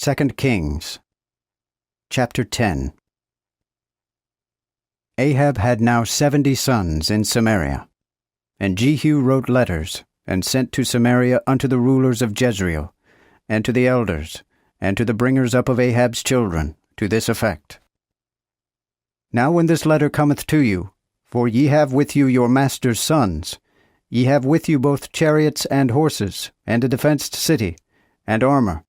2 Kings, chapter 10. Ahab had now 70 sons in Samaria. And Jehu wrote letters, and sent to Samaria unto the rulers of Jezreel, and to the elders, and to the bringers up of Ahab's children, to this effect. Now when this letter cometh to you, for ye have with you your master's sons, ye have with you both chariots and horses, and a defenced city, and armor.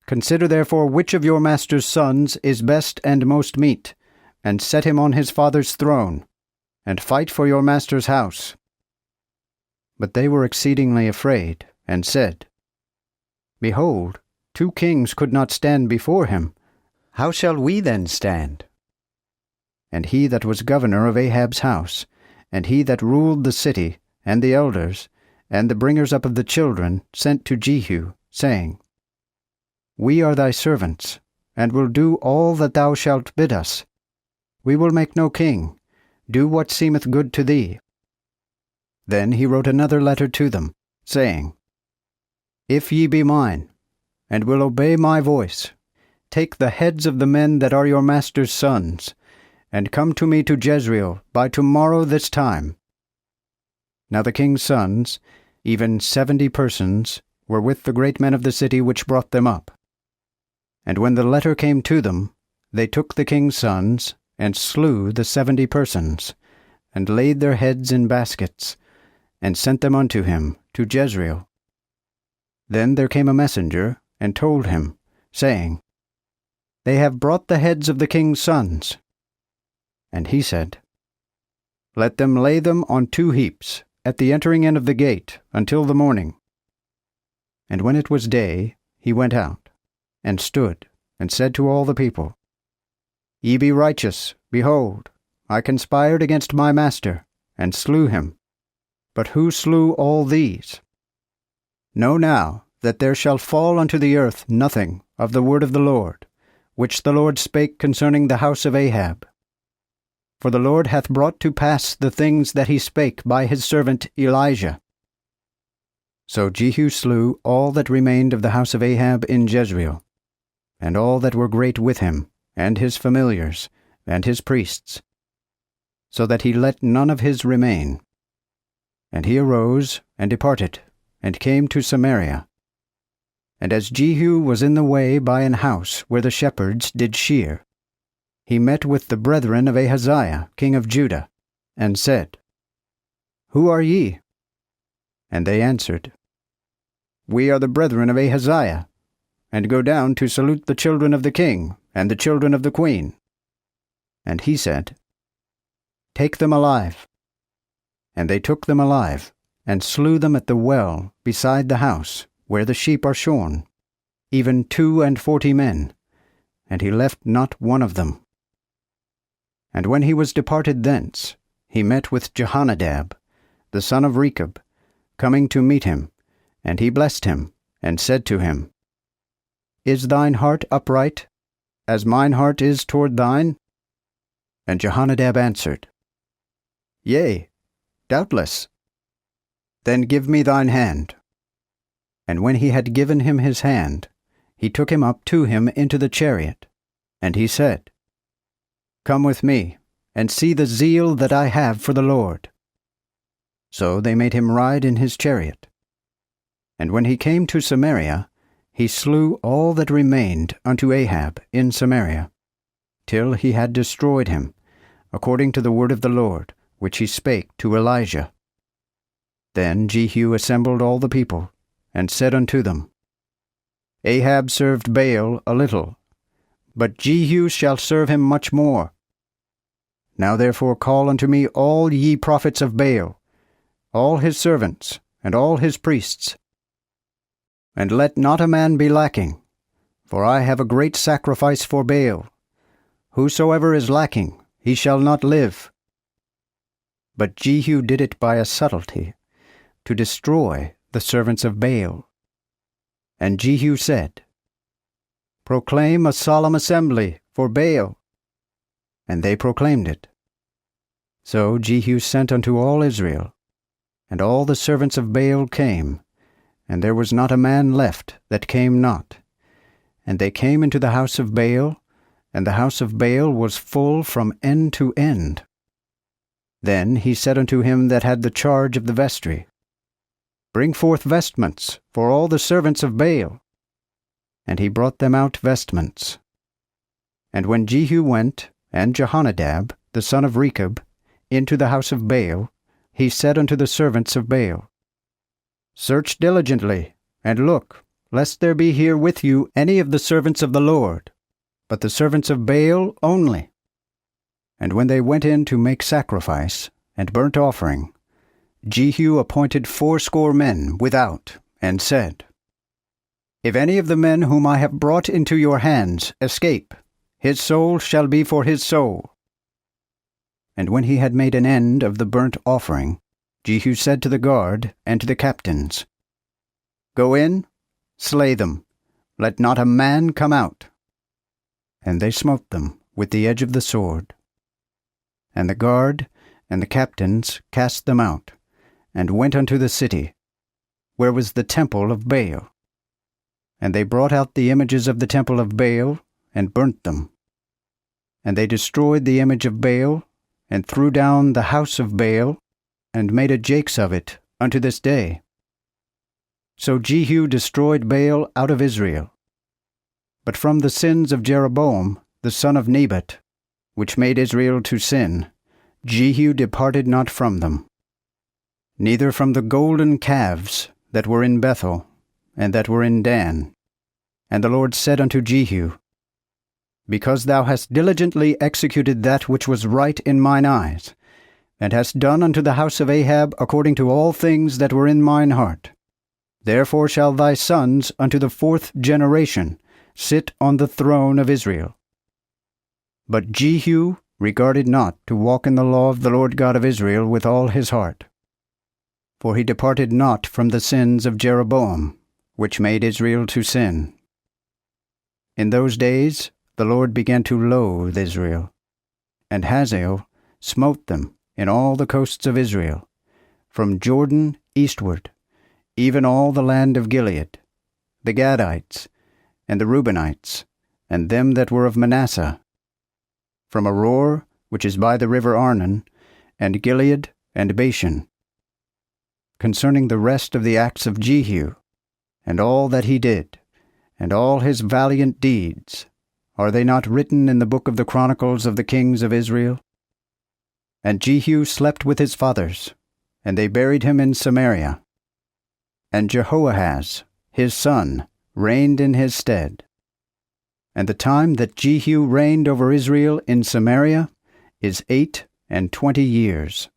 Consider therefore which of your master's sons is best and most meet, and set him on his father's throne, and fight for your master's house. But they were exceedingly afraid, and said, Behold, 2 kings could not stand before him. How shall we then stand? And he that was governor of Ahab's house, and he that ruled the city, and the elders, and the bringers up of the children, sent to Jehu, saying, We are thy servants, and will do all that thou shalt bid us. We will make no king. Do what seemeth good to thee. Then he wrote another letter to them, saying, If ye be mine, and will obey my voice, take the heads of the men that are your master's sons, and come to me to Jezreel by tomorrow this time. Now the king's sons, even 70 persons, were with the great men of the city which brought them up. And when the letter came to them, they took the king's sons, and slew the 70 persons, and laid their heads in baskets, and sent them unto him to Jezreel. Then there came a messenger, and told him, saying, They have brought the heads of the king's sons. And he said, Let them lay them on 2 heaps, at the entering in of the gate, until the morning. And when it was day, he went out, and stood, and said to all the people, Ye be righteous, behold, I conspired against my master, and slew him. But who slew all these? Know now that there shall fall unto the earth nothing of the word of the Lord, which the Lord spake concerning the house of Ahab. For the Lord hath brought to pass the things that he spake by his servant Elijah. So Jehu slew all that remained of the house of Ahab in Jezreel, and all that were great with him, and his familiars, and his priests, so that he let none of his remain. And he arose, and departed, and came to Samaria. And as Jehu was in the way by an house where the shepherds did shear, he met with the brethren of Ahaziah, king of Judah, and said, Who are ye? And they answered, We are the brethren of Ahaziah, and go down to salute the children of the king, and the children of the queen. And he said, Take them alive. And they took them alive, and slew them at the well beside the house, where the sheep are shorn, even 42 men, and he left not one of them. And when he was departed thence, he met with Jehonadab, the son of Rechab, coming to meet him, and he blessed him, and said to him, Is thine heart upright, as mine heart is toward thine? And Jehonadab answered, Yea, doubtless. Then give me thine hand. And when he had given him his hand, he took him up to him into the chariot, and he said, Come with me, and see the zeal that I have for the Lord. So they made him ride in his chariot. And when he came to Samaria, he slew all that remained unto Ahab in Samaria, till he had destroyed him, according to the word of the Lord, which he spake to Elijah. Then Jehu assembled all the people, and said unto them, Ahab served Baal a little, but Jehu shall serve him much more. Now therefore call unto me all ye prophets of Baal, all his servants, and all his priests. And let not a man be lacking, for I have a great sacrifice for Baal. Whosoever is lacking, he shall not live. But Jehu did it by a subtlety, to destroy the servants of Baal. And Jehu said, Proclaim a solemn assembly for Baal. And they proclaimed it. So Jehu sent unto all Israel, and all the servants of Baal came, and there was not a man left that came not. And they came into the house of Baal, and the house of Baal was full from end to end. Then he said unto him that had the charge of the vestry, Bring forth vestments for all the servants of Baal. And he brought them out vestments. And when Jehu went, and Jehonadab, the son of Rechab, into the house of Baal, he said unto the servants of Baal, Search diligently, and look, lest there be here with you any of the servants of the Lord, but the servants of Baal only. And when they went in to make sacrifice and burnt offering, Jehu appointed 80 men without, and said, If any of the men whom I have brought into your hands escape, his soul shall be for his soul. And when he had made an end of the burnt offering, Jehu said to the guard and to the captains, Go in, slay them, let not a man come out. And they smote them with the edge of the sword. And the guard and the captains cast them out, and went unto the city, where was the temple of Baal. And they brought out the images of the temple of Baal, and burnt them. And they destroyed the image of Baal, and threw down the house of Baal, and made a jakes of it unto this day. So Jehu destroyed Baal out of Israel. But from the sins of Jeroboam, the son of Nebat, which made Israel to sin, Jehu departed not from them. Neither from the golden calves that were in Bethel, and that were in Dan. And the Lord said unto Jehu, Because thou hast diligently executed that which was right in mine eyes, and hast done unto the house of Ahab according to all things that were in mine heart, therefore shall thy sons unto the 4th generation sit on the throne of Israel. But Jehu regarded not to walk in the law of the Lord God of Israel with all his heart. For he departed not from the sins of Jeroboam, which made Israel to sin. In those days the Lord began to loathe Israel, and Hazael smote them in all the coasts of Israel, from Jordan eastward, even all the land of Gilead, the Gadites, and the Reubenites, and them that were of Manasseh, from Aroer, which is by the river Arnon, and Gilead, and Bashan. Concerning the rest of the acts of Jehu, and all that he did, and all his valiant deeds, are they not written in the book of the Chronicles of the kings of Israel? And Jehu slept with his fathers, and they buried him in Samaria. And Jehoahaz, his son, reigned in his stead. And the time that Jehu reigned over Israel in Samaria is 28 years.